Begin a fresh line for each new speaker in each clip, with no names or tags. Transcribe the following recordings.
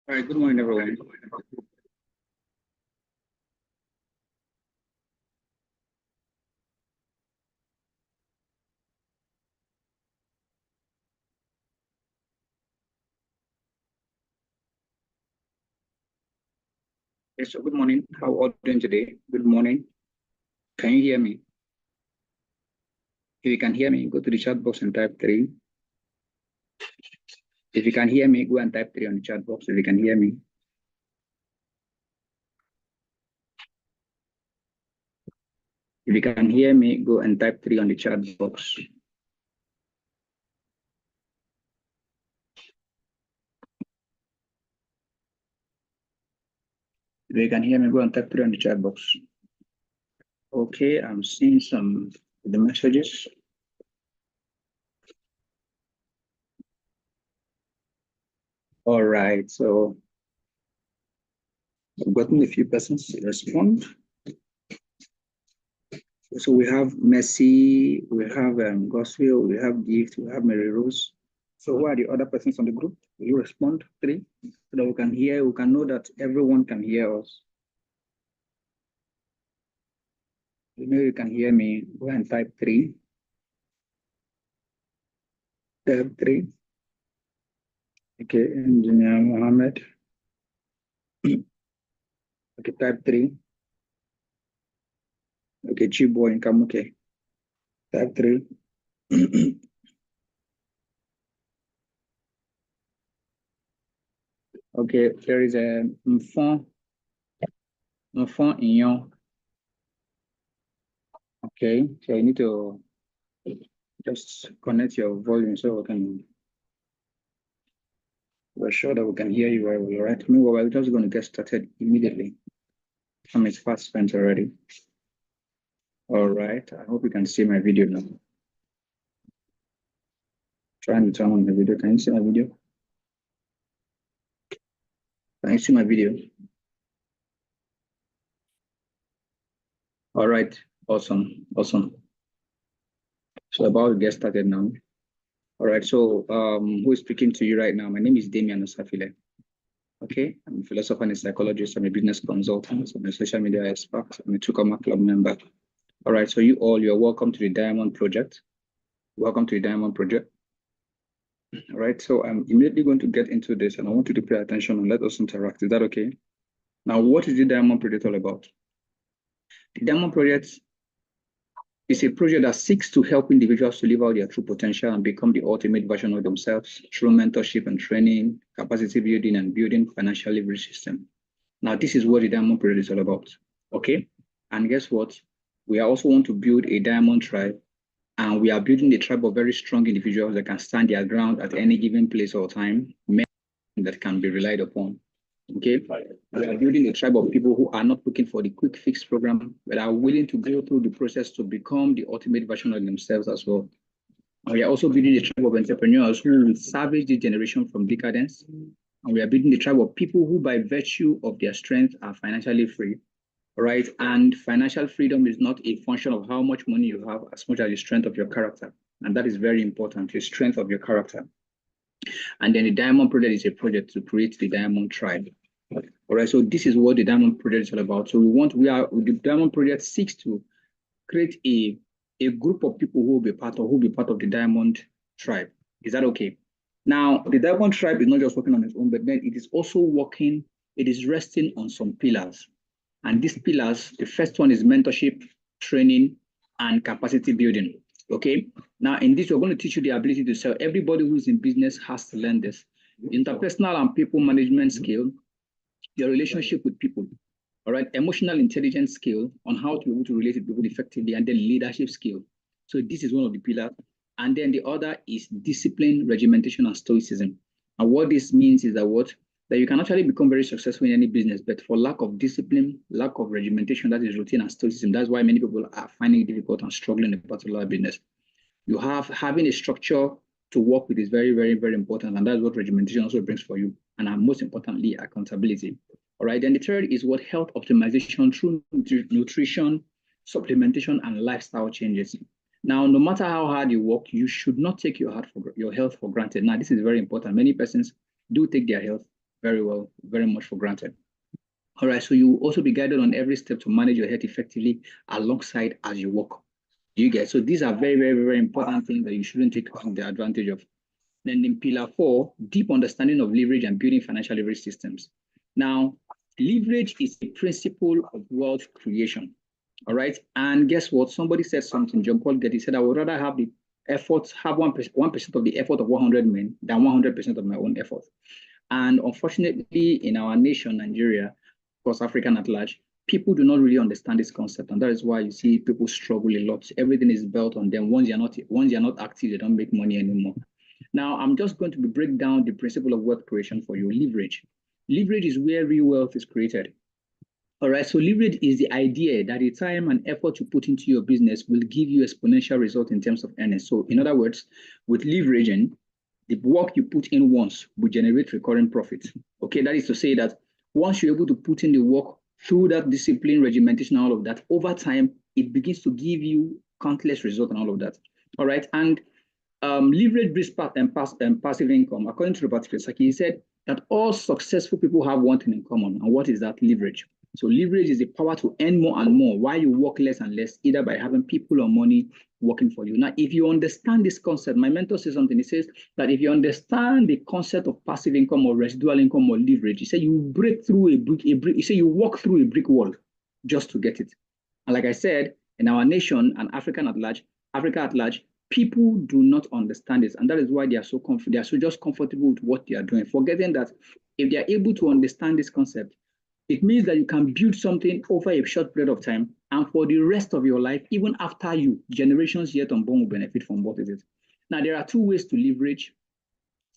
All right, good morning, everyone. Yes, so good morning. How are you doing today? Good morning. Can you hear me? If you can hear me, go to the chat box and type 3. If you can hear me, go and type 3 on the chat box if you can hear me. If you can hear me, go and type 3 on the chat box. If you can hear me, go and type 3 on the chat box. Okay, I'm seeing some of the messages. All right, so I've gotten a few persons to respond. So we have Messi, we have Goswell, we have Gift, we have Mary Rose. So who are the other persons on the group? Will you respond 3 so that we can know that everyone can hear us. You know you can hear me. Go and type 3. Type 3. Okay, Engineer Mohammed. Okay, type 3. Okay, Chibo in Kamuke. Type 3. Okay, there is a Mfon in your. Okay, so you need to just connect your volume so we're sure that we can hear you very well, right? Meanwhile, we're just going to get started immediately. It's fast spent already. All right, I hope you can see my video now. Trying to turn on the video. Can you see my video? Can you see my video? All right, awesome. So about to get started now. All right, so who is speaking to you right now? My name is Damian Osafile. Okay, I'm a philosopher and a psychologist. I'm a business consultant. I'm a social media expert. I'm a Tukama Club member. All right, so you're welcome to the Diamond Project. Welcome to the Diamond Project. All right, so I'm immediately going to get into this and I want you to pay attention and let us interact. Is that okay? Now, what is the Diamond Project all about? The Diamond Project is a project that seeks to help individuals to live out their true potential and become the ultimate version of themselves through mentorship and training, capacity building, and building financial leverage system. Now, this is what the Diamond Project is all about. Okay? And guess what? We also want to build a Diamond tribe. And we are building a tribe of very strong individuals that can stand their ground at any given place or time, men that can be relied upon. Okay, we are building a tribe of people who are not looking for the quick fix program, but are willing to go through the process to become the ultimate version of themselves as well. And we are also building a tribe of entrepreneurs who will salvage the generation from decadence. And we are building a tribe of people who, by virtue of their strength, are financially free. Right? And financial freedom is not a function of how much money you have as much as the strength of your character. And that is very important, the strength of your character. And then the Diamond Project is a project to create the Diamond Tribe. All right, so this is what the Diamond Project is all about. So the Diamond Project seeks to create a group of people who will be part of the Diamond Tribe. Is that okay? Now, the Diamond Tribe is not just working on its own, but then it is resting on some pillars. And these pillars, the first one is mentorship, training, and capacity building. Okay. Now, in this, we're going to teach you the ability to sell. Everybody who is in business has to learn this. Interpersonal and people management skill, your relationship with people. All right. Emotional intelligence skill on how to be able to relate with people effectively, and then leadership skill. So this is one of the pillars. And then the other is discipline, regimentation, and stoicism. And what this means is that you can actually become very successful in any business, but for lack of discipline, lack of regimentation, that is routine and stoicism. That's why many people are finding it difficult and struggling in a particular business. Having a structure to work with is very, very, very important. And that's what regimentation also brings for you. And most importantly, accountability. All right. Then the third is what health optimization through nutrition, supplementation, and lifestyle changes. Now, no matter how hard you work, you should not take your health for granted. Now, this is very important. Many persons do take their health very well, very much for granted. All right, so you will also be guided on every step to manage your health effectively alongside as you work. Do you get? So these are very, very, very important things that you shouldn't take the advantage of. Then in pillar 4, deep understanding of leverage and building financial leverage systems. Now, leverage is a principle of wealth creation. All right. And guess what? Somebody said something. John Paul Getty said, I would rather have the effort, have 1% of the effort of 100 men than 100% of my own effort. And unfortunately, in our nation, Nigeria, of course, African at large, people do not really understand this concept. And that is why you see people struggle a lot. Everything is built on them. Once you're not active, they don't make money anymore. Now, I'm just going to break down the principle of wealth creation for you. Leverage. Leverage is where real wealth is created. All right, so leverage is the idea that the time and effort you put into your business will give you exponential result in terms of earnings. So in other words, with leveraging, the work you put in once will generate recurring profit. Okay, that is to say that once you're able to put in the work through that discipline, regimentation, all of that, over time, it begins to give you countless results and all of that. All right, and leverage brings passive income. According to Robert Kiyosaki, he said that all successful people have one thing in common. And what is that? Leverage. So leverage is the power to earn more and more while you work less and less, either by having people or money working for you. Now, if you understand this concept, my mentor says something. He says that if you understand the concept of passive income or residual income or leverage, he said you break through a brick. He said you walk through a brick wall just to get it. And like I said, in our nation and Africa at large, people do not understand this, and that is why they are so confident. They are so just comfortable with what they are doing, forgetting that if they are able to understand this concept, it means that you can build something over a short period of time, and for the rest of your life, even after you, generations yet unborn will benefit from what it is. Now, there are two ways to leverage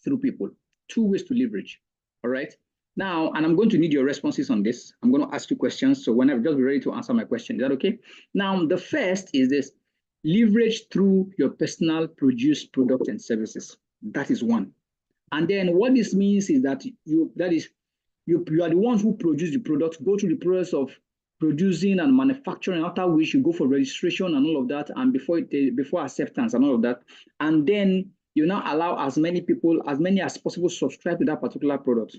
through people. Two ways to leverage. All right. Now, and I'm going to need your responses on this. I'm going to ask you questions. So whenever, just be ready to answer my question. Is that okay? Now, the first is this: leverage through your personal produced products and services. That is one. And then what this means is that you are the ones who produce the product, go through the process of producing and manufacturing, after which you go for registration and all of that, and before acceptance and all of that. And then you now allow as many people, as many as possible, subscribe to that particular product.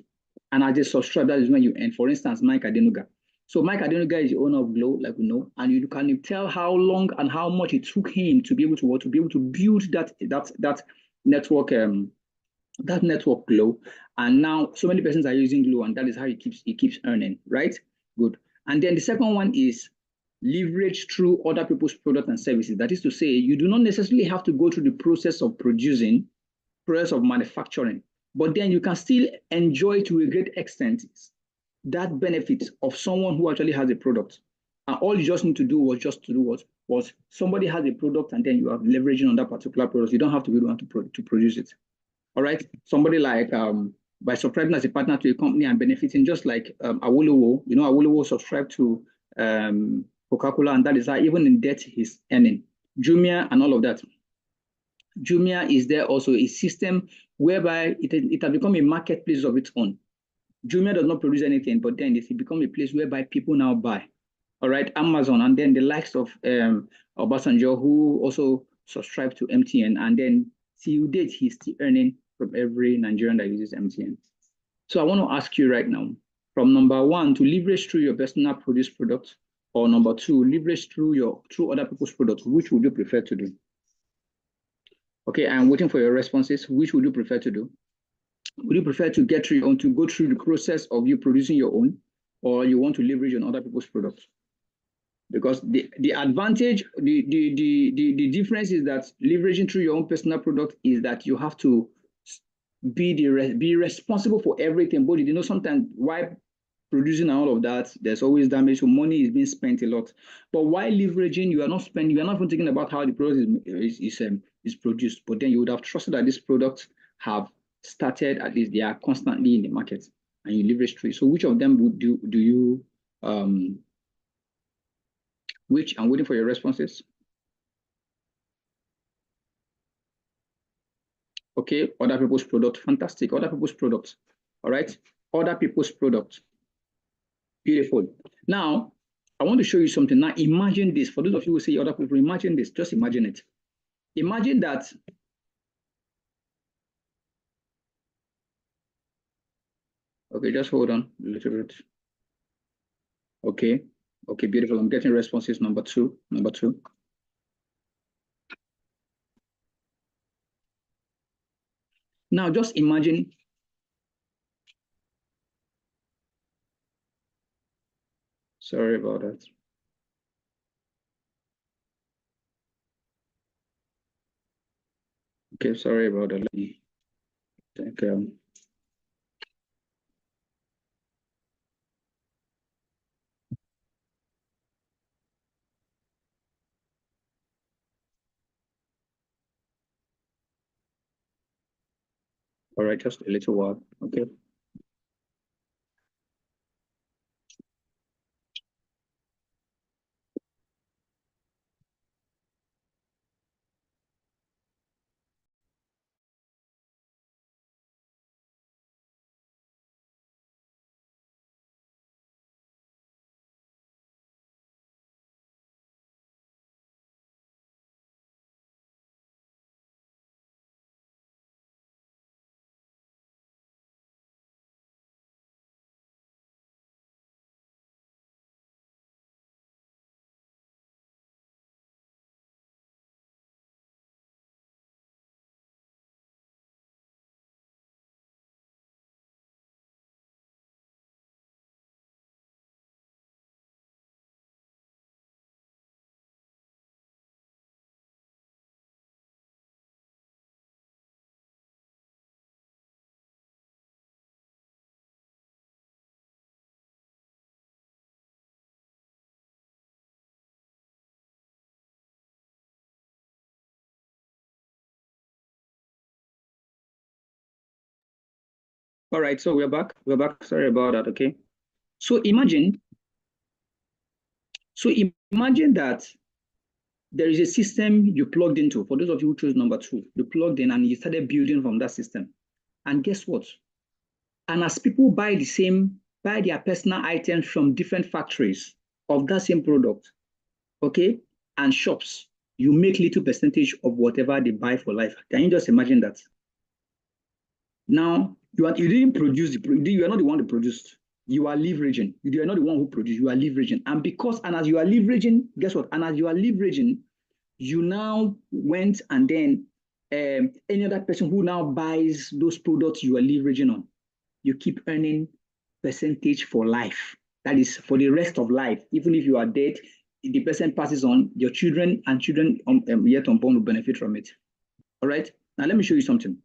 And as they subscribe, that is when you earn. For instance, Mike Adenuga. So Mike Adenuga is the owner of Glow, like we know, and you can tell how long and how much it took him to be able to build that network, that network Glow. And now so many persons are using Glow, and that is how he keeps earning, right? Good. And then the second one is leverage through other people's products and services. That is to say, you do not necessarily have to go through the process of producing, process of manufacturing, but then you can still enjoy to a great extent that benefit of someone who actually has a product. And all you just need to do was somebody has a product, and then you are leveraging on that particular product. You don't have to be the one to produce it. All right. Somebody like by subscribing as a partner to a company and benefiting, just like Awolowo, Awolowo subscribed to Coca-Cola, and that is how even in debt he's earning. Jumia and all of that. Jumia is there also a system whereby it has become a marketplace of its own. Jumia does not produce anything, but then it become a place whereby people now buy. All right, Amazon, and then the likes of Obasanjo, who also subscribed to MTN, and then till date he's still earning from every Nigerian that uses MTN. So I want to ask you right now, from number one, to leverage through your personal produced products, or number two, leverage through other people's products, which would you prefer to do? Okay, I'm waiting for your responses. Which would you prefer to do? Would you prefer to get your own, to go through the process of you producing your own, or you want to leverage on other people's products? Because the advantage, the difference is that leveraging through your own personal product is that you have to be responsible for everything. But you know, sometimes why producing and all of that, there's always damage. So money is being spent a lot. But while leveraging, you are not even thinking about how the product is produced. But then you would have trusted that this product have started, at least they are constantly in the market, and you leverage through. So which of them do you which? I'm waiting for your responses. Okay, other people's product, fantastic. Other people's products. All right, other people's products. Beautiful. Now, I want to show you something. Now, imagine this. For those of you who say other people, imagine this. Just imagine it. Imagine that Okay, just hold on a little bit. Okay. Okay, beautiful. I'm getting responses. Number two. Now just imagine. Sorry about that. Okay, sorry about that. Let me take all right, just a little while. Okay. All right, so we're back. We're back. Sorry about that. Okay. So imagine that there is a system you plugged into. For those of you who chose number two, you plugged in and you started building from that system. And guess what? And as people buy their personal items from different factories of that same product, okay, and shops, you make little percentage of whatever they buy for life. Can you just imagine that? Now, you didn't produce, you are not the one who produced. You are leveraging. You are not the one who produced, you are leveraging. And as you are leveraging, guess what? And as you are leveraging, you now went and then any other person who now buys those products you are leveraging on, you keep earning percentage for life. That is for the rest of life. Even if you are dead, the percent passes on, your children and children yet unborn will benefit from it. All right. Now let me show you something.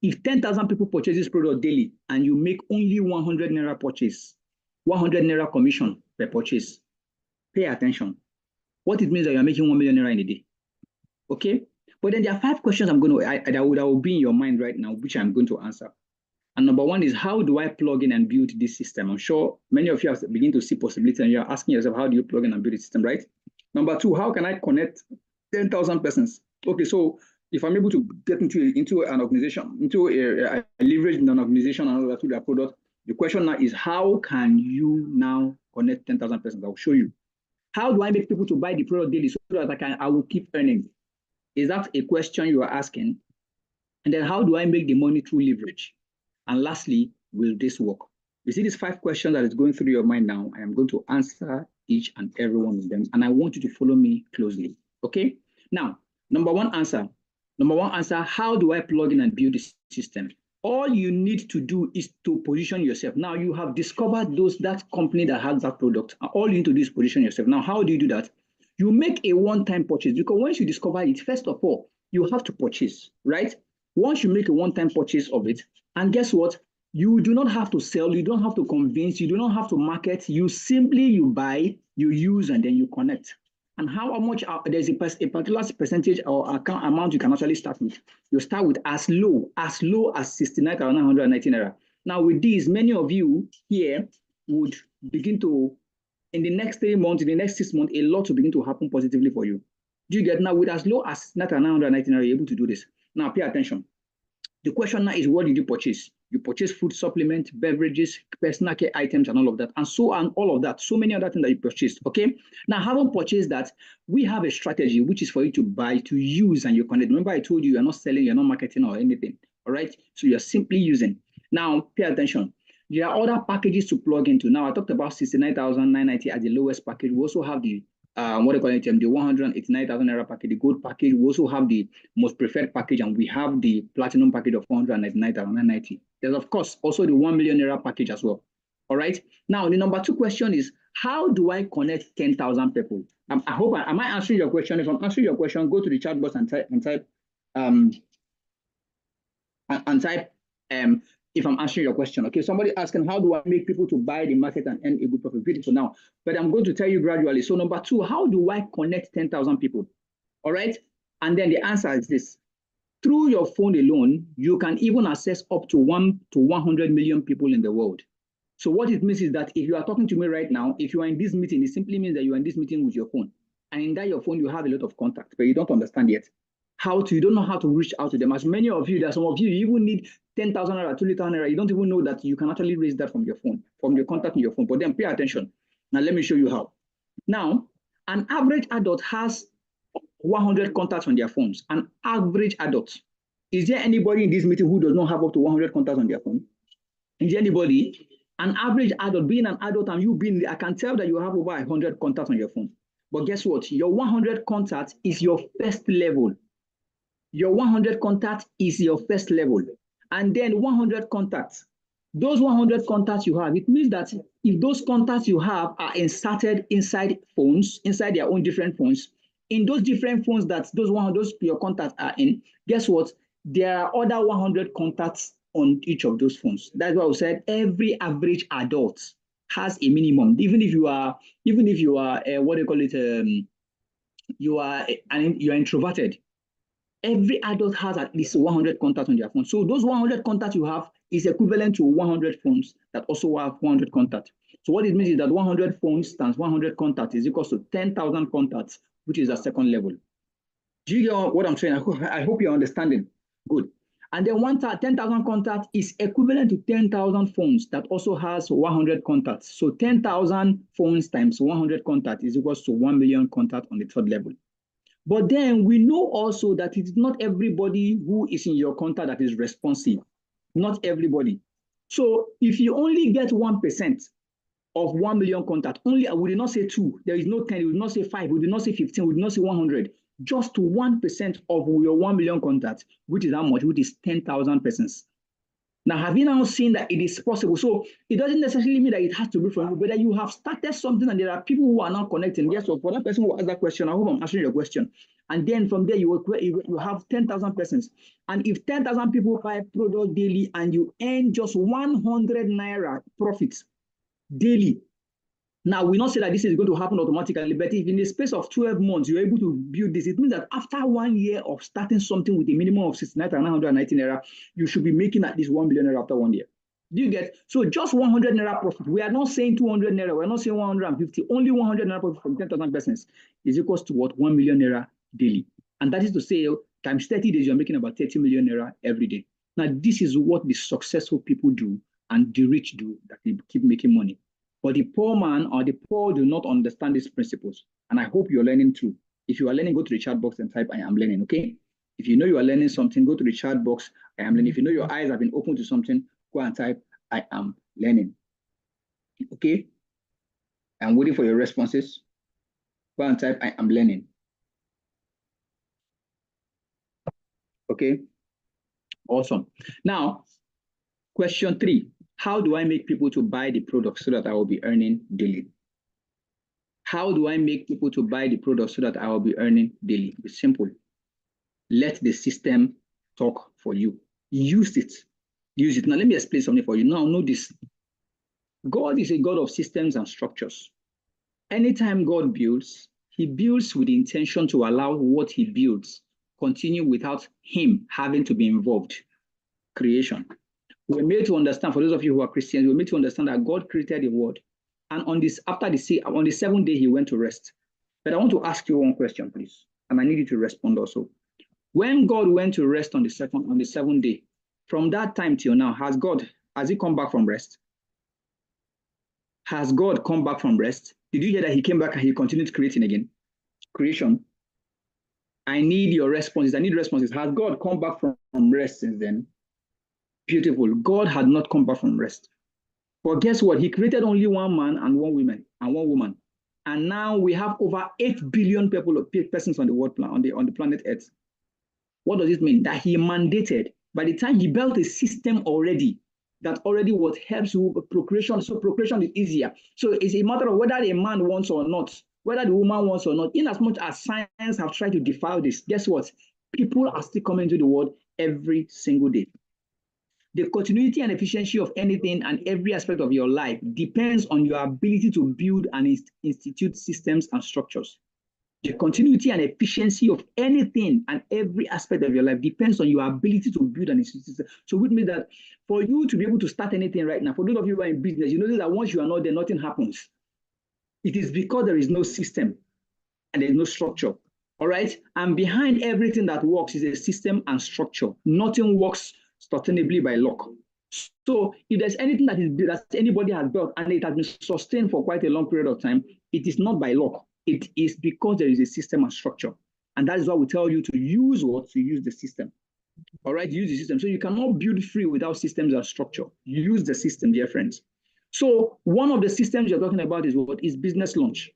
If 10,000 people purchase this product daily and you make only 100 naira purchase, 100 naira commission per purchase, pay attention. What it means that you're making 1 million naira in a day. Okay? But then there are 5 questions that will be in your mind right now, which I'm going to answer. And number 1 is, how do I plug in and build this system? I'm sure many of you have begun to see possibility and you're asking yourself, how do you plug in and build a system, right? Number 2, how can I connect 10,000 persons? Okay, so if I'm able to get into an organization, into a leverage in an organization and all that with their product, the question now is, how can you now connect 10,000 persons? I'll show you. How do I make people to buy the product daily so that I will keep earning? Is that a question you are asking? And then how do I make the money through leverage? And lastly, will this work? You see these 5 questions that is going through your mind now. I am going to answer each and every one of them. And I want you to follow me closely. Okay? Now, number one answer, how do I plug in and build this system? All you need to do is to position yourself. Now you have discovered that company that has that product. All you need to do is position yourself. Now, how do you do that? You make a one-time purchase, because once you discover it, first of all, you have to purchase, right? Once you make a one-time purchase of it, and guess what? You do not have to sell, you don't have to convince, you do not have to market, you buy, you use, and then you connect. And how much, there's a particular percentage or account amount you can actually start with. You start with as low as 69,919 naira. Now with this, many of you here would begin to, in the next 3 months, in the next 6 months, a lot will begin to happen positively for you. Do you get? Now with as low as 919 naira, you're able to do this. Now pay attention. The question now is, what did you purchase? You purchase food supplement, beverages, personal care items, and all of that. And all of that. So many other things that you purchased. Okay. Now, having purchased that, we have a strategy which is for you to buy, to use, and you connect. Remember, I told you you're not selling, you're not marketing or anything. All right. So you're simply using. Now, pay attention. There are other packages to plug into. Now, I talked about 69,990 as the lowest package. We also have the what do you call it, the 189,000 naira package, the gold package. We also have the most preferred package, and we have the platinum package of 199,990. There's, of course, also the 1 million naira package as well. All right. Now, the number 2 question is, how do I connect 10,000 people? I hope, am I answering your question? If I'm answering your question, go to the chat box and type if I'm answering your question. Okay, somebody asking, how do I make people to buy the market and earn a good profit? Beautiful. Now, but I'm going to tell you gradually. So number 2, how do I connect 10,000 people? All right. And then the answer is this. Through your phone alone, you can even access up to 1 to 100 million people in the world. So what it means is that if you are talking to me right now, if you are in this meeting, it simply means that you are in this meeting with your phone. And in that your phone, you have a lot of contacts, but you don't understand yet you don't know how to reach out to them. As many of you, there are some of you, you even need 10,000 naira, 20,000 naira. You don't even know that you can actually raise that from your phone, from your contact in your phone. But then pay attention. Now, let me show you how. Now, an average adult has 100 contacts on their phones. An average adult. Is there anybody in this meeting who does not have up to 100 contacts on their phone? Is there anybody? An average adult, being an adult and you being, I can tell that you have over 100 contacts on your phone. But guess what? Your 100 contacts is your first level. Your 100 contacts is your first level. And then 100 contacts. Those 100 contacts you have, it means that if those contacts you have are inserted inside phones, inside their own different phones, in those different phones that those your contacts are in, guess what? There are other 100 contacts on each of those phones. That's why we said every average adult has a minimum. Even if you are what do you call it? You are introverted. Every adult has at least 100 contacts on their phone. So those 100 contacts you have is equivalent to 100 phones that also have 100 contacts. So what it means is that 100 phones times 100 contacts is equal to 10,000 contacts, which is the second level. Do you get what I'm saying? I hope you're understanding. Good. And then 10,000 contacts is equivalent to 10,000 phones that also has 100 contacts. So 10,000 phones times 100 contacts is equal to 1 million contacts on the third level. But then we know also that it's not everybody who is in your contact that is responsive. Not everybody. So if you only get 1% of 1 million contacts, only, we did not say 2, there is no 10, we did not say 5, we did not say 15, we did not say 100. Just 1% of your 1 million contacts, which is how much? Which is 10,000 persons. Now, have you now seen that it is possible? So it doesn't necessarily mean that it has to be from you, but that you have started something and there are people who are now connecting. Yes, so for that person who asked that question, I hope I'm answering your question. And then from there, you have 10,000 persons. And if 10,000 people buy product daily and you earn just 100 naira profits daily, now, we not say that this is going to happen automatically, but if in the space of 12 months, you're able to build this, it means that after 1 year of starting something with a minimum of 69,990 naira, you should be making at least 1 billion naira after 1 year. Do you get? So just 100 naira profit. We are not saying 200 naira. We're not saying 150. Only 100 naira profit from 10,000 persons is equals to what? 1 million naira daily. And that is to say, times 30 days, you're making about 30 million naira every day. Now, this is what the successful people do and the rich do, that they keep making money. But the poor man or the poor do not understand these principles. And I hope you're learning too. If you are learning, go to the chat box and type, I am learning, okay? If you know you are learning something, go to the chat box, I am learning. If you know your eyes have been open to something, go and type, I am learning. Okay? I'm waiting for your responses. Go and type, I am learning. Okay? Awesome. Now, question 3. How do I make people to buy the product so that I will be earning daily? How do I make people to buy the product so that I will be earning daily? It's simple. Let the system talk for you. Use it. Use it. Now, let me explain something for you. Now, know this. God is a God of systems and structures. Anytime God builds, he builds with the intention to allow what he builds continue without him having to be involved. Creation. We're made to understand, for those of you who are Christians, we're made to understand that God created the world. And on the 7th day, he went to rest. But I want to ask you one question, please. And I need you to respond also. When God went to rest on the 7th day, from that time till now, has he come back from rest? Has God come back from rest? Did you hear that he came back and he continued creating again? Creation. I need your responses. I need responses. Has God come back from rest since then? Beautiful. God had not come back from rest. But guess what? He created only one man and one woman. And now we have over 8 billion persons on the world on the planet Earth. What does it mean? That he mandated, by the time he built a system already, that already what helps with procreation. So procreation is easier. So it's a matter of whether a man wants or not, whether the woman wants or not. In as much as science have tried to defy this, guess what? People are still coming to the world every single day. The continuity and efficiency of anything and every aspect of your life depends on your ability to build and institute systems and structures. The continuity and efficiency of anything and every aspect of your life depends on your ability to build and institute systems. So which means that for you to be able to start anything right now, for those of you who are in business, you know that once you are not there, nothing happens. It is because there is no system and there is no structure. All right. And behind everything that works is a system and structure. Nothing works sustainably by luck. So if there's anything that anybody has built and it has been sustained for quite a long period of time, it is not by luck. It is because there is a system and structure. And that is why we tell you to use what? To use the system. All right, use the system. So you cannot build free without systems and structure. Use the system, dear friends. So one of the systems you're talking about is what? Is business launch.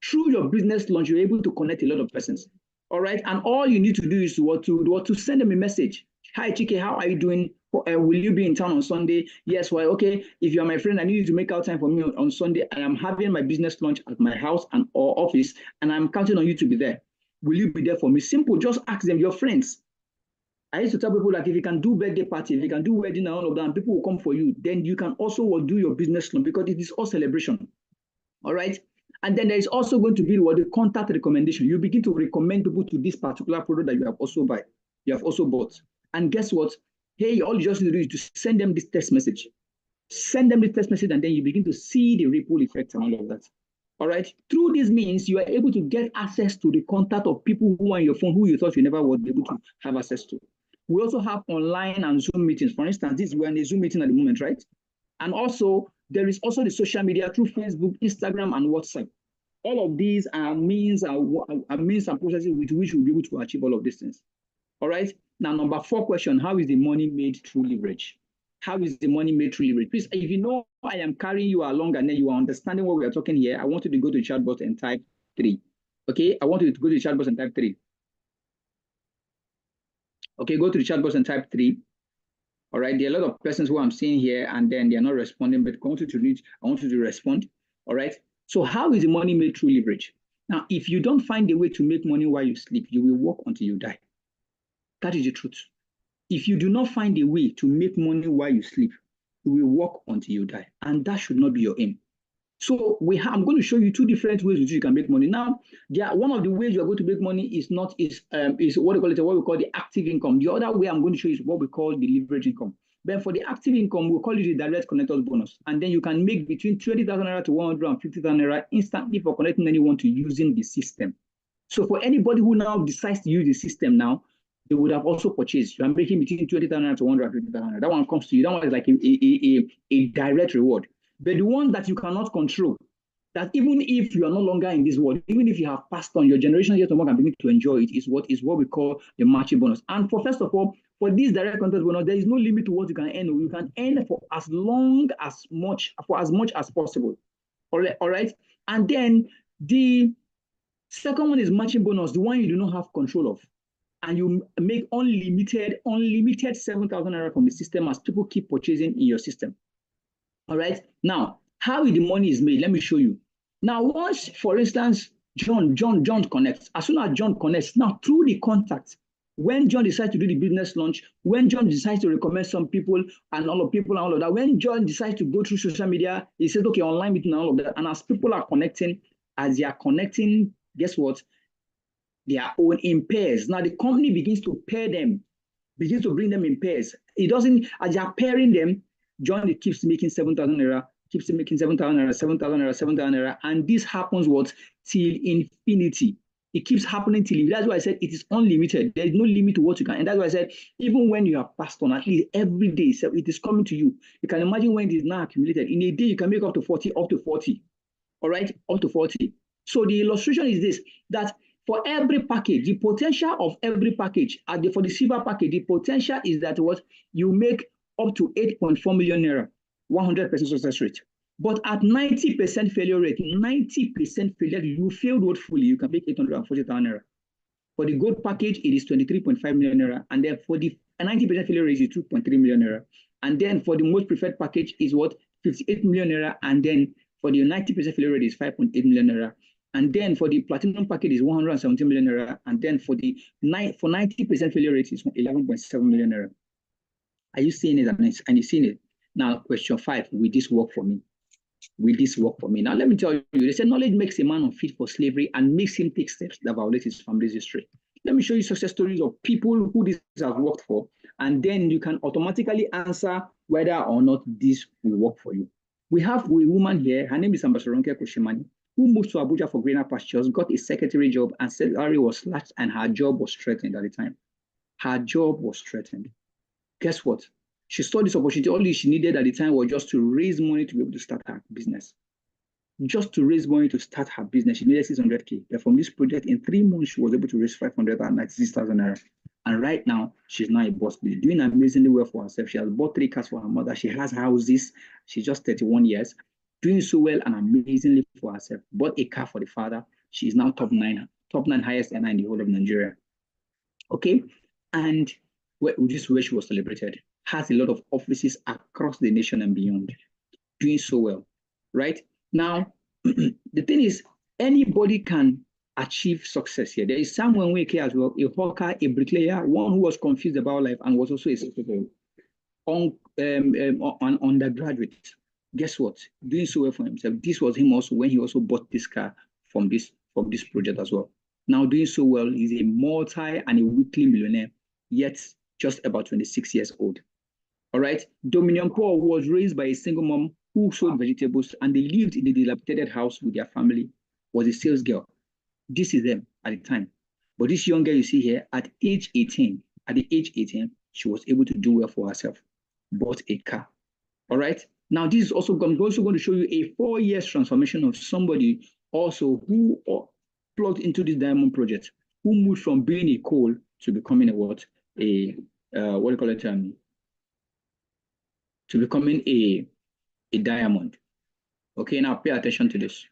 Through your business launch, you're able to connect a lot of persons. All right, and all you need to do is to send them a message. Hi, Chike, how are you doing? Will you be in town on Sunday? Yes, well, okay. If you're my friend, I need you to make out time for me on Sunday. I am having my business launch at my house or office, and I'm counting on you to be there. Will you be there for me? Simple, just ask them, your friends. I used to tell people, like, if you can do birthday party, if you can do wedding and all of that, and people will come for you, then you can also do your business launch because it is all celebration. All right? And then there is also going to be what the contact recommendation. You begin to recommend people to this particular product that you have also bought. And guess what? Hey, all you just need to do is to send them this text message. Send them the text message, and then you begin to see the ripple effect and all of that. All right. Through this means you are able to get access to the contact of people who are on your phone who you thought you never would be able to have access to. We also have online and Zoom meetings. For instance, we're in a Zoom meeting at the moment, right? And also, there is also the social media through Facebook, Instagram, and WhatsApp. All of these are means and processes with which we'll be able to achieve all of these things. All right. Now, number 4 question, how is the money made through leverage? How is the money made through leverage? Please, if you know I am carrying you along and then you are understanding what we are talking here, I want you to go to the chat box and type 3. Okay, I want you to go to the chat box and type 3. Okay, go to the chat box and type 3. All right, there are a lot of persons who I'm seeing here and then they're not responding, but I want you to respond. All right, so how is the money made through leverage? Now, if you don't find a way to make money while you sleep, you will work until you die. That is the truth. If you do not find a way to make money while you sleep, you will work until you die. And that should not be your aim. So I'm going to show you 2 different ways which you can make money. Now, one of the ways you are going to make money is what we call the active income. The other way I'm going to show you is what we call the leverage income. Then for the active income, we'll call it the direct connectors bonus. And then you can make between 20,000 naira to 150,000 naira instantly for connecting anyone to using the system. So for anybody who now decides to use the system now, they would have also purchased. You are making between 20,000 to 150,000. That one comes to you. That one is like a direct reward. But the one that you cannot control, that even if you are no longer in this world, even if you have passed on, your generation yet to work and begin to enjoy it, is what we call the matching bonus. And first of all, for this direct content bonus, there is no limit to what you can earn. You can earn for as much as possible. All right. And then the second one is matching bonus, the one you do not have control of. And you make unlimited 7,000 naira from the system as people keep purchasing in your system. All right. Now, how the money is made, let me show you. Now, once, for instance, John connects. As soon as John connects, now through the contact, when John decides to do the business launch, when John decides to recommend some people and all of that, when John decides to go through social media, he says, okay, online meeting and all of that. And as people are connecting, as they are connecting, guess what? They are own in pairs. Now the company begins to pair them, begins to bring them in pairs. It doesn't, as they are pairing them, John keeps making 7,000 naira, keeps making 7,000 naira, 7,000 naira, 7,000 naira. And this happens what? Till infinity. It keeps happening till, that's why I said it is unlimited. There is no limit to what you can. And that's why I said, even when you have passed on, at least every day, so it is coming to you. You can imagine when it is now accumulated. In a day, you can make up to 40. All right, up to 40. So the illustration is this, that for every package, the potential of every package, for the silver package, the potential is that what you make up to 8.4 million naira. 100% success rate. But at 90% failure rate, 90% failure, you failed what fully, you can make 840,000 naira. For the gold package, it is 23.5 million naira. And then for the 90% failure rate is 2.3 million naira. And then for the most preferred package is what? 58 million naira. And then for the 90% failure rate is 5.8 million naira. And then for the platinum package is 117 million naira. And then for 90% failure rate is 11.7 million naira. Are you seeing it? And you seeing it? Now, question 5, will this work for me? Will this work for me? Now, let me tell you, they say knowledge makes a man unfit for slavery and makes him take steps that violate his family's history. Let me show you success stories of people who this has worked for, and then you can automatically answer whether or not this will work for you. We have a woman here, her name is Ambassador Ronke Koshimani, who moved to Abuja for greener pastures, got a secretary job, and salary was slashed, and her job was threatened at the time. Her job was threatened. Guess what? She saw this opportunity. All she needed at the time was just to raise money to be able to start her business. Just to raise money to start her business, she needed 600K. But from this project, in 3 months, she was able to raise 596,000 naira. And right now, she's now a boss lady, doing amazingly well for herself. She has bought 3 cars for her mother. She has houses. She's just 31 years, doing so well and amazingly for herself. Bought a car for the father. She is now top 9 highest earner in the whole of Nigeria. Okay, and this is where she was celebrated. Has a lot of offices across the nation and beyond, doing so well, right? Now, the thing is, anybody can achieve success here. There is someone who as well, a hawker, a bricklayer, one who was confused about life and was also a successful an undergraduate. Guess what? Doing so well for himself. This was him also when he also bought this car from this project as well. Now doing so well, he's a multi and a weekly millionaire, yet just about 26 years old. All right. Dominion Paul was raised by a single mom who sold vegetables, and they lived in a dilapidated house with their family, was a sales girl. This is them at the time. But this young girl you see here, at the age 18, she was able to do well for herself, bought a car. All right. Now, this is also, I'm also going to show you a 4-year transformation of somebody also who plugged into this diamond project, who moved from being a coal to becoming to becoming a diamond. Okay, now pay attention to this.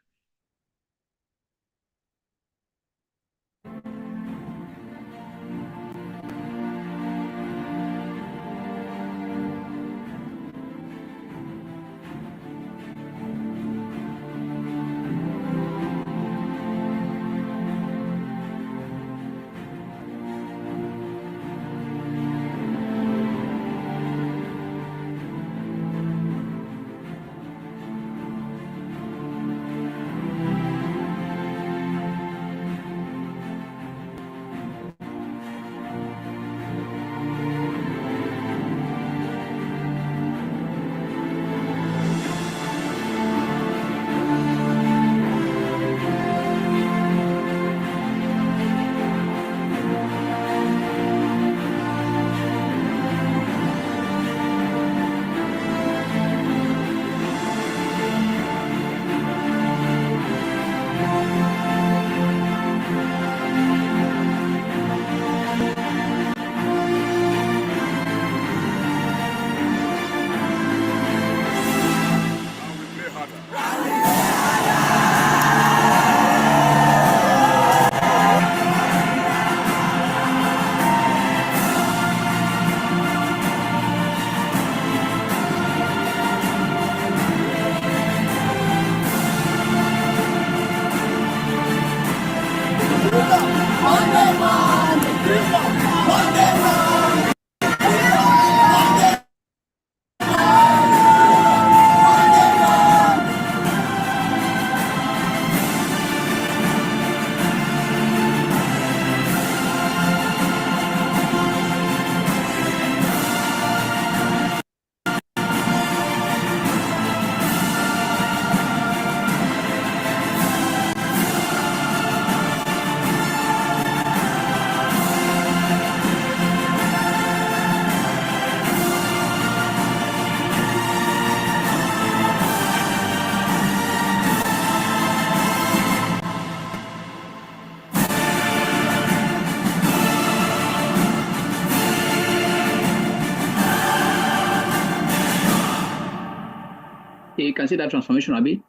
can see that transformation, Abi.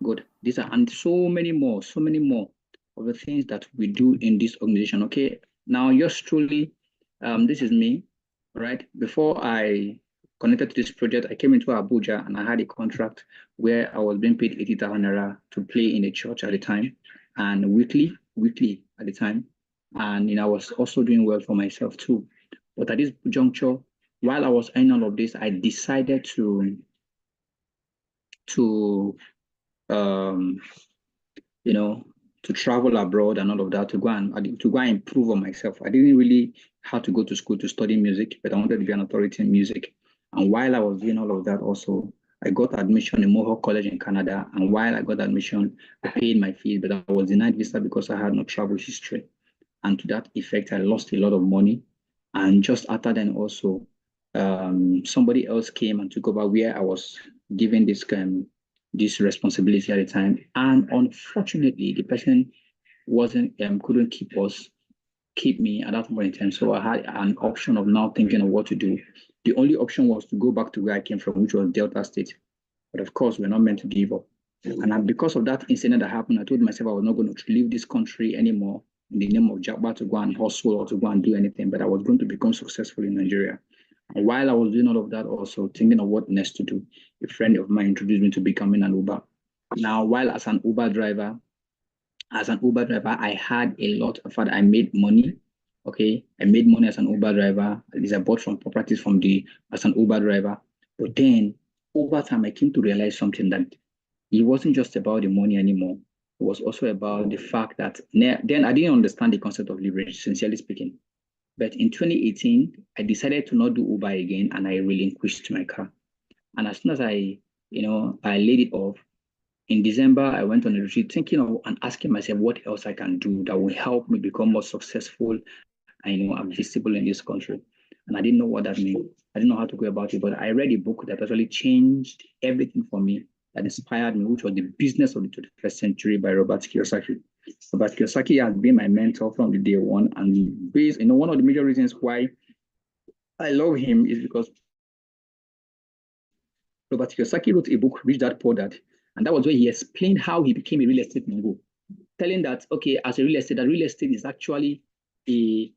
Good. These are and so many more of the things that we do in this organization. Okay. Now, yours truly, this is me, right? Before I connected to this project, I came into Abuja and I had a contract where I was being paid 80,000 naira to play in a church at the time, and weekly at the time. And I was also doing well for myself too. But at this juncture, while I was earning all of this, I decided to to travel abroad and all of that, to go and improve on myself. I didn't really have to go to school to study music, but I wanted to be an authority in music. And while I was doing all of that also, I got admission in Mohawk College in Canada. And while I got admission, I paid my fees, but I was denied visa because I had no travel history. And to that effect, I lost a lot of money. And just after then also, somebody else came and took over where I was given this responsibility at the time. And unfortunately, the person couldn't keep me at that point in time. So I had an option of now thinking of what to do. The only option was to go back to where I came from, which was Delta State. But of course, we're not meant to give up. And because of that incident that happened, I told myself I was not going to leave this country anymore in the name of Jabba to go and hustle or to go and do anything, but I was going to become successful in Nigeria. And while I was doing all of that, also thinking of what next to do, a friend of mine introduced me to becoming an Uber. Now, while as an Uber driver, I had a lot of fun. I made money. Okay, I made money as an Uber driver. At least I bought some properties as an Uber driver. But then over time, I came to realize something, that it wasn't just about the money anymore. It was also about the fact that then I didn't understand the concept of leverage, sincerely speaking. But in 2018, I decided to not do Uber again, and I relinquished my car. And as soon as I laid it off, in December, I went on a retreat thinking of and asking myself what else I can do that will help me become more successful and I'm visible in this country. And I didn't know what that meant. I didn't know how to go about it, but I read a book that actually changed everything for me, that inspired me, which was The Business of the 21st Century by Robert Kiyosaki. Robert Kiyosaki has been my mentor from the day one, and one of the major reasons why I love him is because Robert Kiyosaki wrote a book, Rich Dad Poor Dad, and that was where he explained how he became a real estate mogul, telling that, okay, as a real estate is actually playing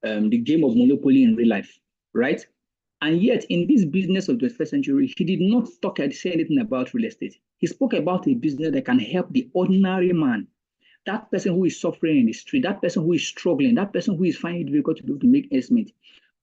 the game of Monopoly in real life, right? And yet, in this business of the 21st century, he did not say anything about real estate. He spoke about a business that can help the ordinary man, that person who is suffering in the street, that person who is struggling, that person who is finding it difficult to be able to make ends meet,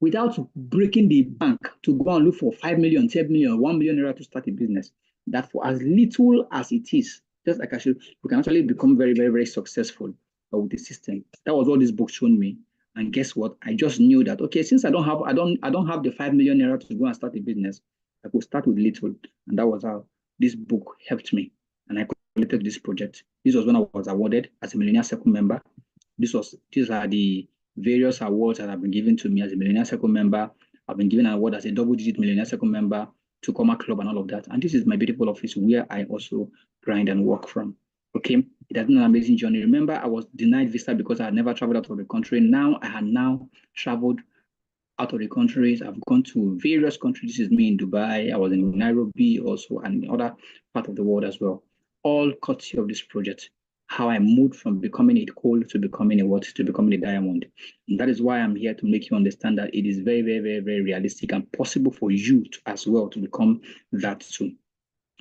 without breaking the bank to go and look for 5 million, 10 million, 1 million naira to start a business. That for as little as it is, just like we can actually become very, very, very successful with the system. That was what this book showed me. And guess what? I just knew that, okay, since I don't have the 5 million naira to go and start a business, I could start with little. And that was how this book helped me. And I completed this project. This was when I was awarded as a Millionaire Circle member. These are the various awards that have been given to me as a Millionaire Circle member. I've been given an award as a double-digit Millionaire Circle member, to Coma Club and all of that. And this is my beautiful office where I also grind and work from. Okay, it has been an amazing journey. Remember, I was denied visa because I had never traveled out of the country. Now I had traveled out of the countries. I've gone to various countries. This is me in Dubai. I was in Nairobi also, and in other part of the world as well. All courtesy of this project. How I moved from becoming a coal to becoming a diamond. And that is why I'm here, to make you understand that it is very, very, very, very realistic and possible for you as well to become that too.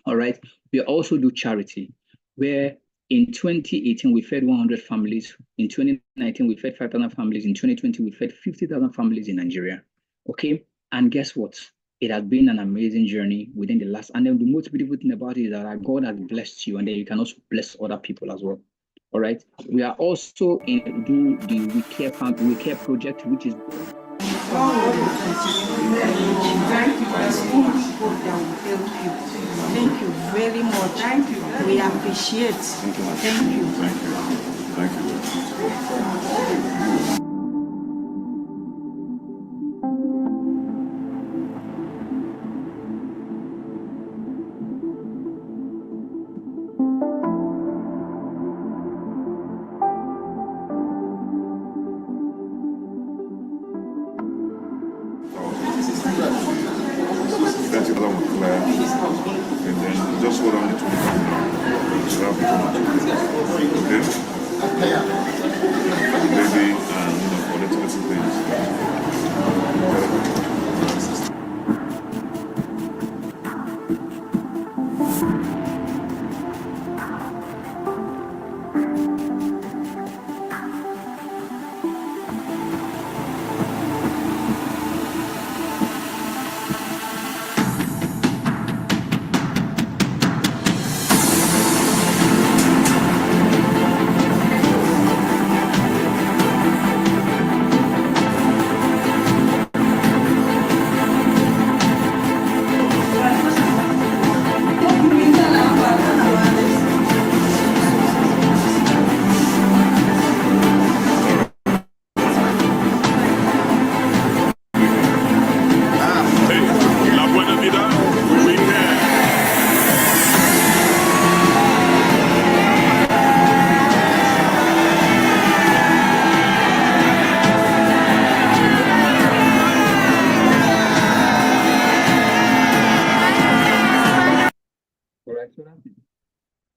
All right. We also do charity, where in 2018 we fed 100 families. In 2019 we fed 5,000 families. In 2020 we fed 50,000 families in Nigeria. Okay. And guess what? It has been an amazing journey within the last, and then the most beautiful thing about it is that God has blessed you, and then you can also bless other people as well. All right. We are also do the We Care project, which is
Thank you very much. Thank you. We appreciate. Thank you.
Thank you. just hold on the 25. You have the okay? Maybe, for little things.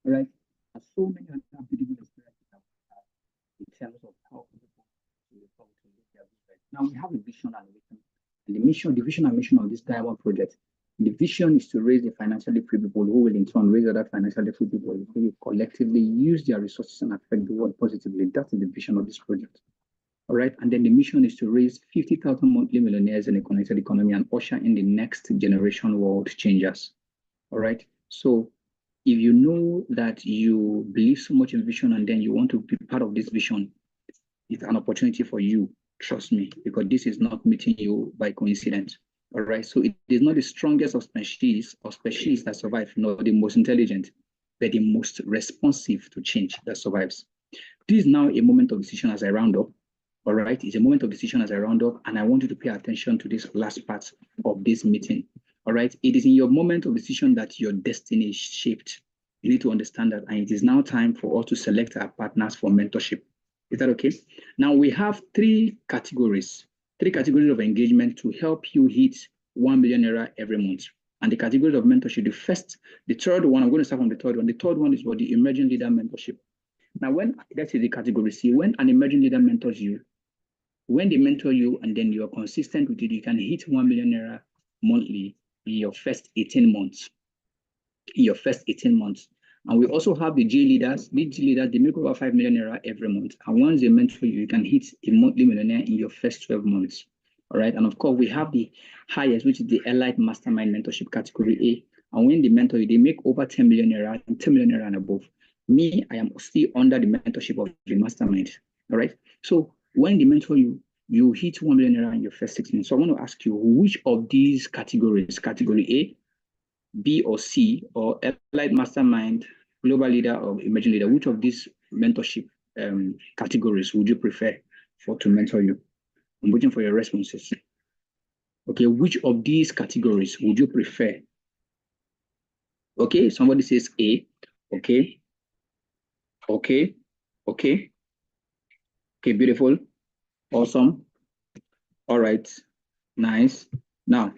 Right? And so many other beautiful experiences that we have in terms of how people to come to live their business. Now we have a vision and a mission. And the vision and mission of this Diamond project, the vision is to raise the financially free people who will in turn raise other financially free people who will collectively use their resources and affect the world positively. That is the vision of this project. All right. And then the mission is to raise 50,000 monthly millionaires in a connected economy and usher in the next generation world changers. All right. So if you know that you believe so much in vision and then you want to be part of this vision, it's an opportunity for you. Trust me, because this is not meeting you by coincidence. All right. So it is not the strongest of species that survive, nor the most intelligent, but the most responsive to change that survives. This is now a moment of decision as I round up. All right. It's a moment of decision as I round up, and I want you to pay attention to this last part of this meeting. All right. It is in your moment of decision that your destiny is shaped. You need to understand that, and it is now time for us to select our partners for mentorship. Is that okay? Now we have three categories of engagement to help you hit 1 million naira every month. And the categories of mentorship, the third one, I'm going to start from the third one. The third one is for the emerging leader mentorship. Now, that is the category C, when an emerging leader mentors you, when they mentor you and then you are consistent with it, you can hit 1 million naira monthly in your first 18 months. And we also have the G leaders. The G leaders, they make over 5 million naira every month. And once they mentor you, you can hit a monthly millionaire in your first 12 months. All right. And of course, we have the highest, which is the Elite Mastermind Mentorship category A. And when they mentor you, they make over 10 million naira and above. Me, I am still under the mentorship of the mastermind. All right. So when they mentor you, you hit 1 million naira in your first 6 months. So I want to ask you, which of these categories, category A, B or C, or Elite Mastermind, Global Leader, or Emerging Leader, which of these mentorship categories would you prefer to mentor you? I'm waiting for your responses. Okay, which of these categories would you prefer? Okay, somebody says A. Okay. Okay, beautiful. Awesome. All right, nice. Now,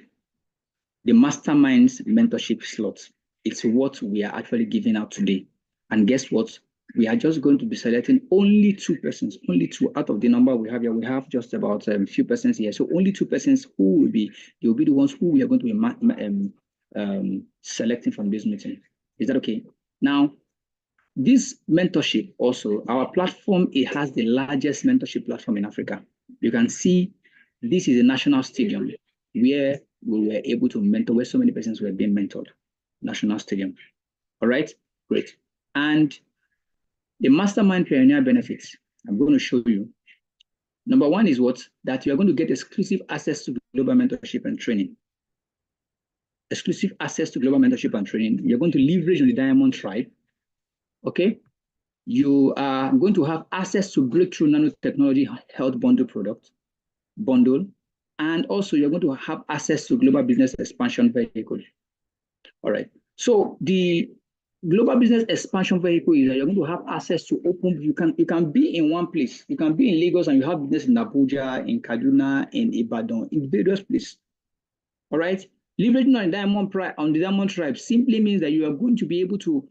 the Masterminds mentorship slot, it's what we are actually giving out today. And guess what? We are just going to be selecting only 2 persons, only 2 out of the number we have here. We have just about a few persons here. So only 2 persons who will be the ones who we are going to be selecting from this meeting. Is that okay? Now, this mentorship also, our platform, it has the largest mentorship platform in Africa. You can see this is a national stadium where we were able to mentor, where so many persons were being mentored. National stadium. All right, great. And the Mastermind Pioneer benefits, I'm going to show you. Number 1 is what? That you are going to get exclusive access to global mentorship and training. Exclusive access to global mentorship and training. You're going to leverage on the Diamond Tribe. Okay. You are going to have access to breakthrough nanotechnology health bundle. And also you're going to have access to global business expansion vehicle. All right. So the global business expansion vehicle is that you're going to have access to you can be in one place. You can be in Lagos and you have business in Abuja, in Kaduna, in Ibadan, in various places. All right. Leveraging on the diamond tribe simply means that you are going to be able to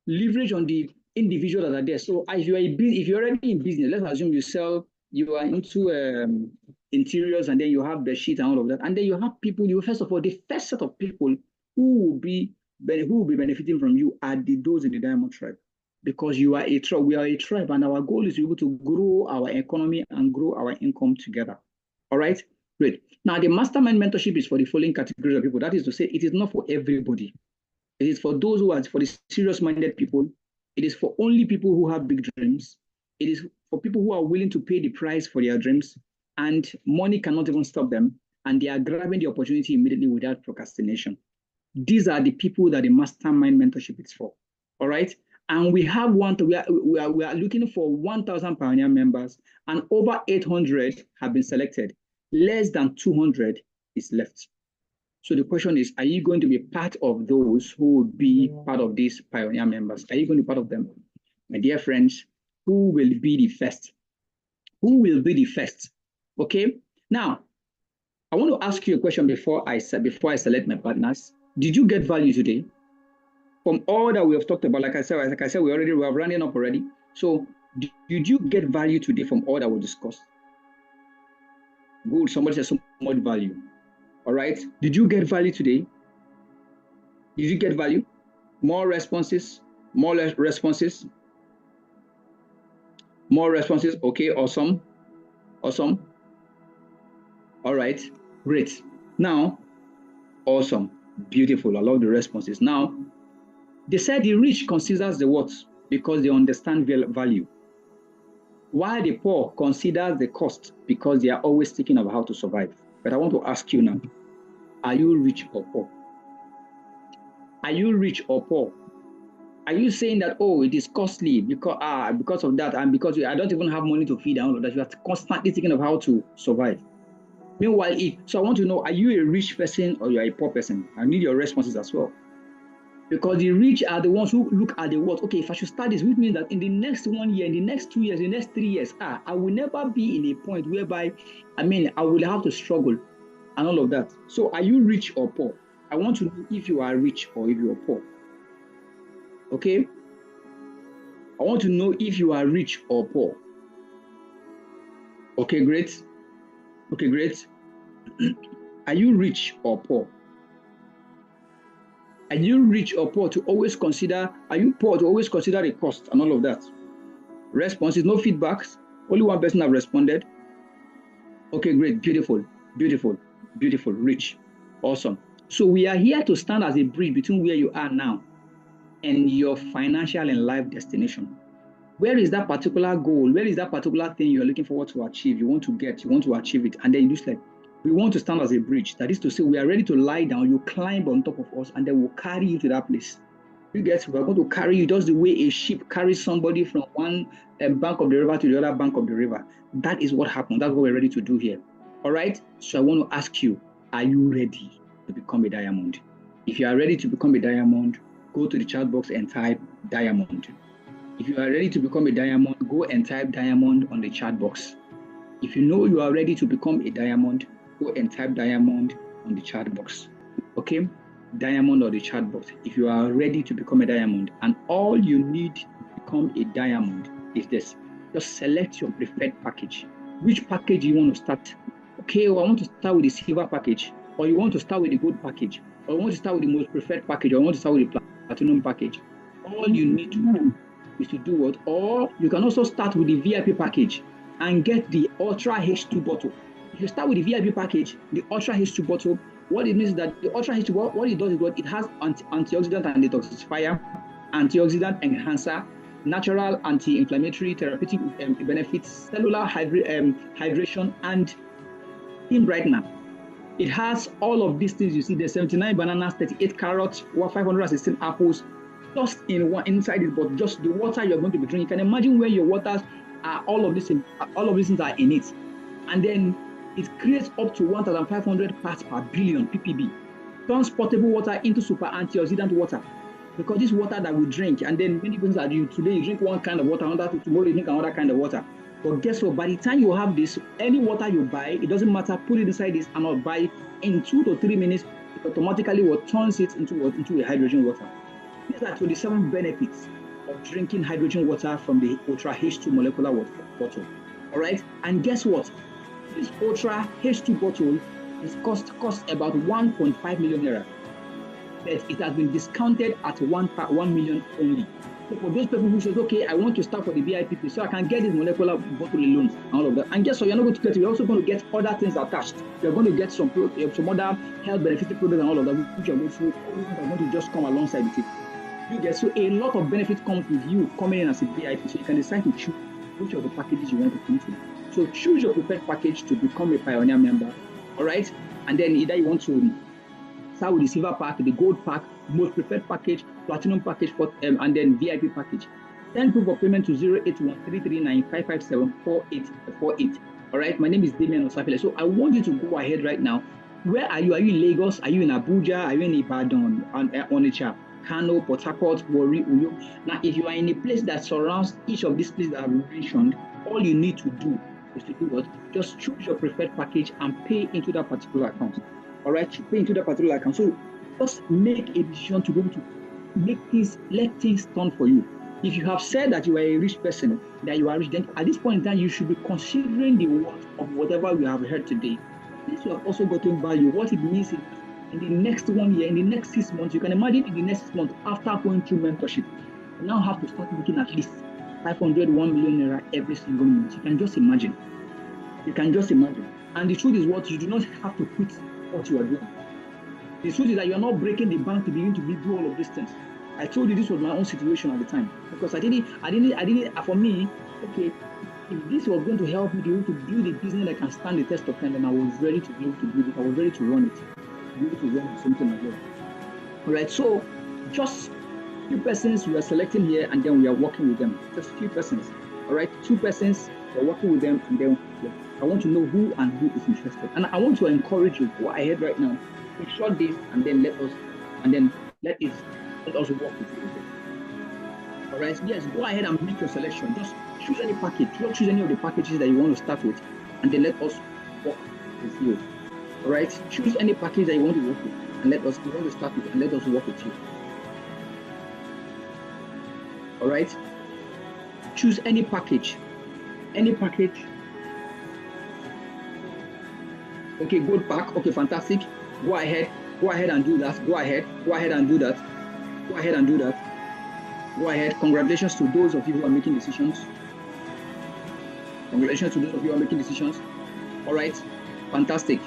leverage on the individuals that are there. So if you're already in business, let's assume you are into interiors, and then you have the sheet and all of that, and then you have people. First of all, the first set of people who will be benefiting from you are those in the diamond tribe, because you are a tribe. We are a tribe, and our goal is to be able to grow our economy and grow our income together. All right, great. Now, the mastermind mentorship is for the following categories of people. That is to say, it is not for everybody. It is for those who are for the serious-minded people. It is for only people who have big dreams. It is for people who are willing to pay the price for their dreams, and money cannot even stop them, and they are grabbing the opportunity immediately without procrastination. These are the people that the mastermind mentorship is for. All right. And we are looking for 1,000 pioneer members, and over 800 have been selected. Less than 200 is left. So the question is, are you going to be part of those who will be part of these pioneer members? Are you going to be part of them? My dear friends, who will be the first? Who will be the first? Okay. Now, I want to ask you a question before I select my partners. Did you get value today? From all that we have talked about, like I said, we are running up already. So did you get value today from all that we discussed? Good. Somebody says so much value. All right. Did you get value today? Did you get value? More responses? More responses? More responses? Okay, awesome. Awesome. All right, great. Now, awesome, beautiful. I love the responses. Now, they said the rich considers the what? Because they understand value. While the poor considers the cost because they are always thinking of how to survive. But I want to ask you now, are you rich or poor? Are you rich or poor? Are you saying that, oh, it is costly because of that, and because I don't even have money to feed and all of that? You are constantly thinking of how to survive. Meanwhile, so I want to know, are you a rich person or you're a poor person? I need your responses as well. Because the rich are the ones who look at the what? Okay, if I should start this, which means that in the next 1 year, in the next 2 years, in the next 3 years, I will never be in a point whereby, I will have to struggle and all of that. So are you rich or poor? I want to know if you are rich or if you are poor. Okay? I want to know if you are rich or poor. Okay, great. Okay, great. Are you rich or poor? Are you rich or poor to always consider, are you poor to always consider the cost and all of that? Responses, no feedbacks. Only one person have responded. Okay, great, beautiful, beautiful, beautiful, rich, awesome. So we are here to stand as a bridge between where you are now and your financial and life destination. Where is that particular goal? Where is that particular thing you're looking forward to achieve? You want to achieve it. And then you just like, we want to stand as a bridge. That is to say, we are ready to lie down, you climb on top of us, and then we'll carry you to that place. You get, we're going to carry you just the way a ship carries somebody from one bank of the river to the other bank of the river. That is what happened. That's what we're ready to do here. All right? So I want to ask you, are you ready to become a diamond? If you are ready to become a diamond, go to the chat box and type diamond. If you are ready to become a diamond, go and type diamond on the chat box. If you know you are ready to become a diamond, go and type diamond on the chat box. Okay? Diamond or the chat box. If you are ready to become a diamond, and all you need to become a diamond is this. Just select your preferred package. Which package you want to start? Okay, well, I want to start with the silver package, or you want to start with the gold package, or you want to start with the most preferred package, or you want to start with the platinum package. All you need to do is to do what? Or you can also start with the VIP package and get the Ultra H2 bottle. If you start with the VIP package, the Ultra H2 bottle, what it means is that the Ultra H2, what it does is what it has antioxidant and detoxifier, antioxidant enhancer, natural anti-inflammatory therapeutic benefits, cellular hydration, and skin brightener. It has all of these things you see. There's 79 bananas, 38 carrots, 516 apples, just inside it, but just the water you're going to be drinking. You can imagine where your waters are, all of these things are in it. And then it creates up to 1,500 parts per billion ppb. Turns potable water into super antioxidant water. Because this water that we drink, and then many people are doing today, you drink one kind of water, tomorrow you drink another kind of water. But guess what? By the time you have this, any water you buy, it doesn't matter, put it inside this and I'll buy it in 2 to 3 minutes, it automatically will turns it into a hydrogen water. These are 27 benefits of drinking hydrogen water from the Ultra H2 molecular water bottle. All right, and guess what? This Ultra H2 bottle is cost about 1.5 million naira, but it has been discounted at 1 million only. So for those people who says, okay, I want to start for the VIP, so I can get this molecular bottle alone and all of that. And guess what? You're not going to get it. You're also going to get other things attached. You're going to get some other health benefiting products and all of that, which are going to just come alongside with it. You get, so a lot of benefit comes with you coming in as a VIP, so you can decide to choose which of the packages you want to come to. So choose your preferred package to become a Pioneer member, all right? And then either you want to start with the silver pack, the gold pack, most preferred package, platinum package, and then VIP package. Send proof of payment to 0813395574848. All right, my name is Damian Osafile. So I want you to go ahead right now. Where are you? Are you in Lagos? Are you in Abuja? Are you in Ibadan, Onitsha, Kano, Port Harcourt, Warri, Uyo? Now, if you are in a place that surrounds each of these places that I've mentioned, all you need to do is to do what? Just choose your preferred package and pay into that particular account. All right, pay into that particular account. So just make a decision to be able to let things turn for you. If you have said that you are a rich person, that you are rich, then at this point in time, you should be considering the worth of whatever you have heard today. Since you have also gotten value, what it means is in the next 1 year, in the next 6 months, you can imagine in the next 6 months, after going through mentorship, you now have to start looking at least 500, 1 million naira every single month. You can just imagine. You can just imagine. And the truth is what? You do not have to quit what you are doing. The truth is that you are not breaking the bank to begin to do all of these things. I told you this was my own situation at the time, because I didn't, for me, okay, if this was going to help me to be able to build a business that can stand the test of time, then I was ready to be able to build it. I was ready to run it, be able to run something as well. All right, so just few persons we are selecting here, and then we are working with them. Just few persons. All right, 2 persons, we're working with them, and then I want to know who and who is interested. And I want to encourage you, go ahead right now, short this, and then let us work with you. All right, yes, go ahead and make your selection. Just choose any package. Don't choose any of the packages that you want to start with, and then let us work with you. All right, choose any package that you want to work with, and let us start with, and let us work with you. All right, choose any package. Any package. Okay, good pack. Okay, fantastic. Go ahead and do that. Go ahead and do that. Go ahead. Congratulations to those of you who are making decisions. All right, fantastic.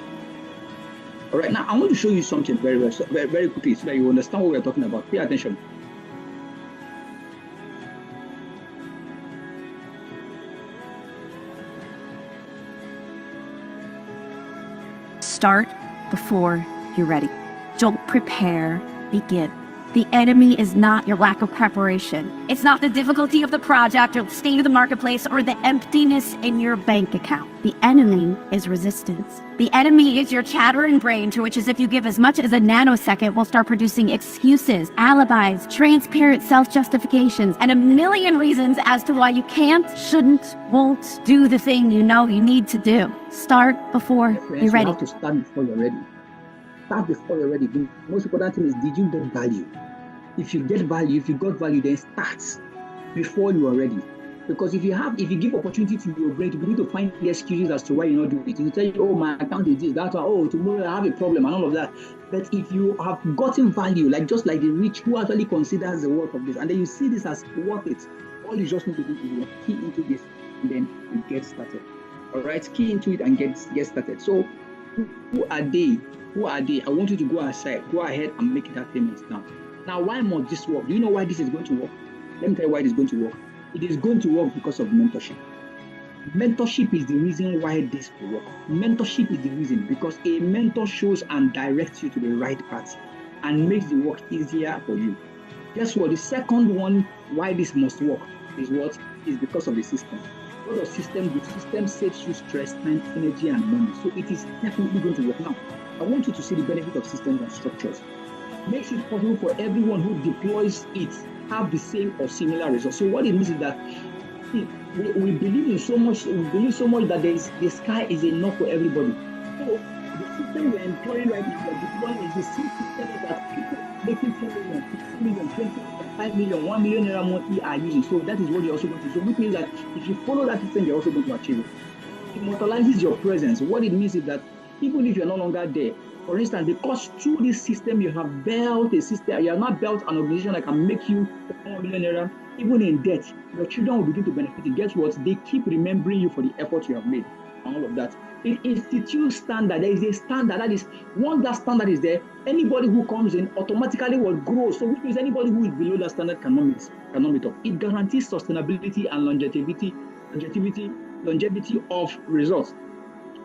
All right, now I want to show you something very quickly so that you understand what we're talking about. Pay attention.
Start before you're ready. Don't prepare, begin. The enemy is not your lack of preparation. It's not the difficulty of the project or the state of the marketplace or the emptiness in your bank account. The enemy is resistance. The enemy is your chattering brain, to which is if you give as much as a nanosecond, will start producing excuses, alibis, transparent self-justifications, and a million reasons as to why you can't, shouldn't, won't do the thing you know you need to do. Start before you're ready.
You have to start before you're ready. Start before you're ready. The most important thing is, did you get value? If you got value, then start before you are ready. Because if you give opportunity to your brain to begin to find the excuses as to why you're not doing it, you tell you, oh, my account is this, that one, oh, tomorrow I have a problem and all of that. But if you have gotten value, just like the rich who actually considers the worth of this, and then you see this as worth it, all you just need to do is key into this, and then you get started. All right, key into it and get started. So who are they? I want you to go ahead and make that payment now. Now, why must this work? Do you know why this is going to work? Let me tell you why it is going to work. It is going to work because of mentorship. Mentorship is the reason why this will work. Mentorship is the reason, because a mentor shows and directs you to the right path and makes the work easier for you. Guess what? The second one why this must work is because of the system. What does system do? System saves you stress, time, energy, and money. So it is definitely going to work. Now, I want you to see the benefit of systems and structures. Makes it possible for everyone who deploys it have the same or similar results. So what it means is that see, we believe in so much, we believe so much that the sky is enough for everybody. So the system we're employing right now, we're deploying is the same system that people making 10 million, 15 million, 20 million, 5 million, 1 million naira monthly are using. So that is what you're also going to do. So which means that if you follow that system, you're also going to achieve it. It immortalizes your presence. What it means is that even if you're no longer there, for instance, because through this system you have built a system, you have not built an organization that can make you 1 million naira, even in debt, your children will begin to benefit. And guess what? They keep remembering you for the effort you have made and all of that. It institutes standard. There is a standard that is, once that standard is there, anybody who comes in automatically will grow. So which means anybody who is below that standard cannot meet up. It guarantees sustainability and longevity of results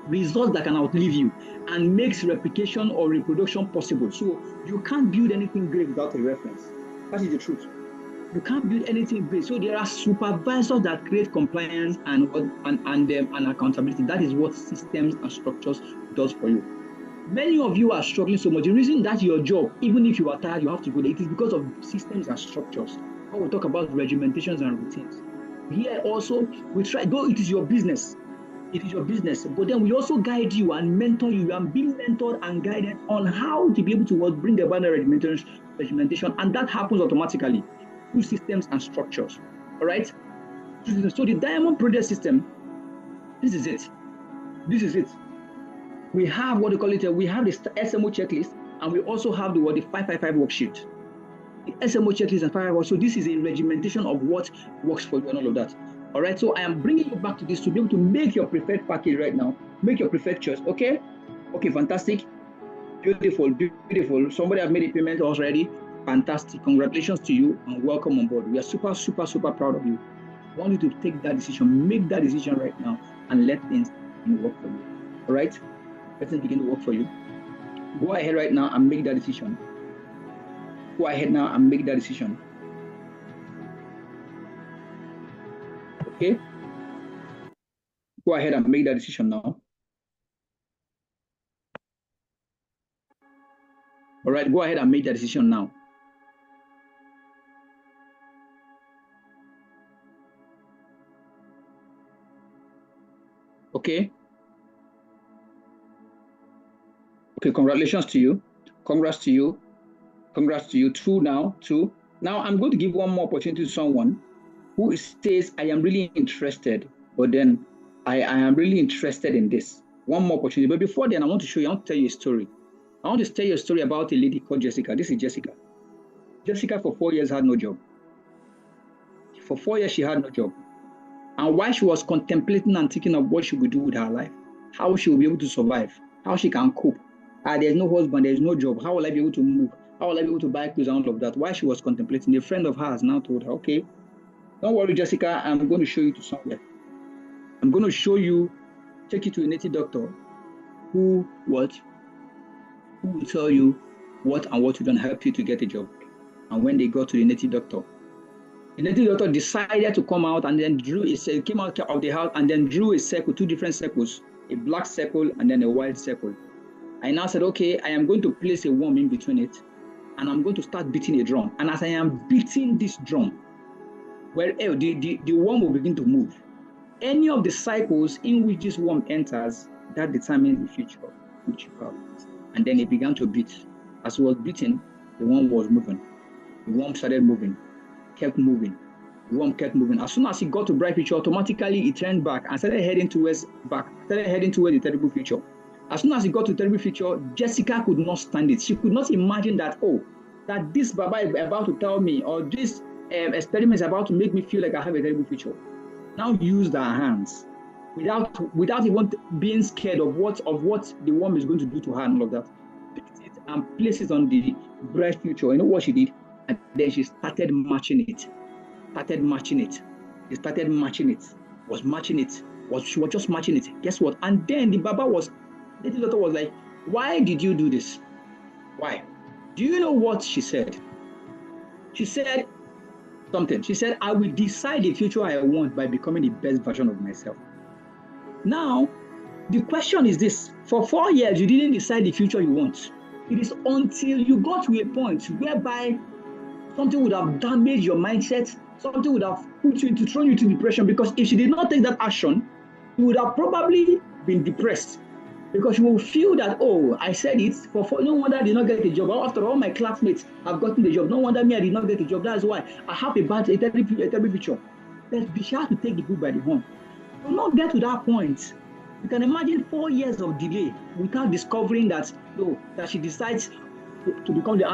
that can outlive you and makes replication or reproduction possible. So you can't build anything great without a reference. That is the truth. You can't build anything great. So there are supervisors that create compliance and accountability. That is what systems and structures does for you. Many of you are struggling so much. The reason that your job, even if you are tired, you have to go there, it is because of systems and structures. I will talk about regimentations and routines. Here also, we try, though it is your business, but then we also guide you and mentor you and be mentored and guided on how to be able to bring about the regimentation, and that happens automatically through systems and structures. All right. So the Diamond Project System, this is it. We have what they call it. We have the SMO checklist, and we also have the 555 worksheet. The SMO checklist and 555. So this is a regimentation of what works for you and all of that. All right. So I am bringing you back to this to be able to make your preferred package right now. Make your preferred choice. Okay. Okay. Fantastic. Beautiful. Somebody have made a payment already. Fantastic. Congratulations to you and welcome on board. We are super proud of you. I want you to take that decision, make that decision right now, and let things work for you. All right? Let things begin to work for you. Go ahead right now and make that decision. Okay? Go ahead and make that decision now. All right, go ahead and make that decision now. Okay. Okay, congratulations to you. Congrats to you. Two. Now, I'm going to give one more opportunity to someone who says, I am really interested, but then I am really interested in this. One more opportunity. But before then, I want to tell you a story. I want to tell you a story about a lady called Jessica. This is Jessica. Jessica for 4 years had no job. For 4 years, she had no job. And while she was contemplating and thinking of what she would do with her life, how she will be able to survive, how she can cope. There's no husband, there's no job. How will I be able to move? How will I be able to buy clothes and all of that? While she was contemplating, a friend of hers now told her, okay, don't worry, Jessica, I'm going to show you to somewhere. I'm going to take you to a native doctor who will tell you what and what to do and help you to get a job. And when they got to the native doctor decided to come out and then came out of the house and then drew a circle, 2 different circles, a black circle and then a white circle. I now said, okay, I am going to place a worm in between it and I'm going to start beating a drum. And as I am beating this drum, the worm will begin to move. Any of the cycles in which this worm enters, that determines the future which you have. And then it began to beat. As it was beating, the worm was moving. The worm started moving. Kept moving. The worm kept moving. As soon as it got to bright future, automatically it turned back and started heading towards the terrible future. As soon as it got to terrible future, Jessica could not stand it. She could not imagine that this Baba is about to tell me, or this experiment is about to make me feel like I have a terrible future. Now used her hands without even being scared of what the worm is going to do to her and all of that. Picked it and placed it on the bright future. You know what she did? And then she started matching it. She was just matching it. Guess what? And then the daughter was like, why did you do this? Why? Do you know what she said? She said something. She said, I will decide the future I want by becoming the best version of myself. Now, the question is this. For 4 years, you didn't decide the future you want. It is until you got to a point whereby
something would have damaged your mindset, something would have thrown you into depression, because if she did not take that action, you would have probably been depressed. Because you will feel that, oh, I said it, no wonder I did not get a job. After all my classmates have gotten the job, no wonder me, I did not get a job. That's why I have a terrible future. But she has to take the bull by the horn. Do not get to that point. You can imagine 4 years of delay without discovering that, no, that she decides to become the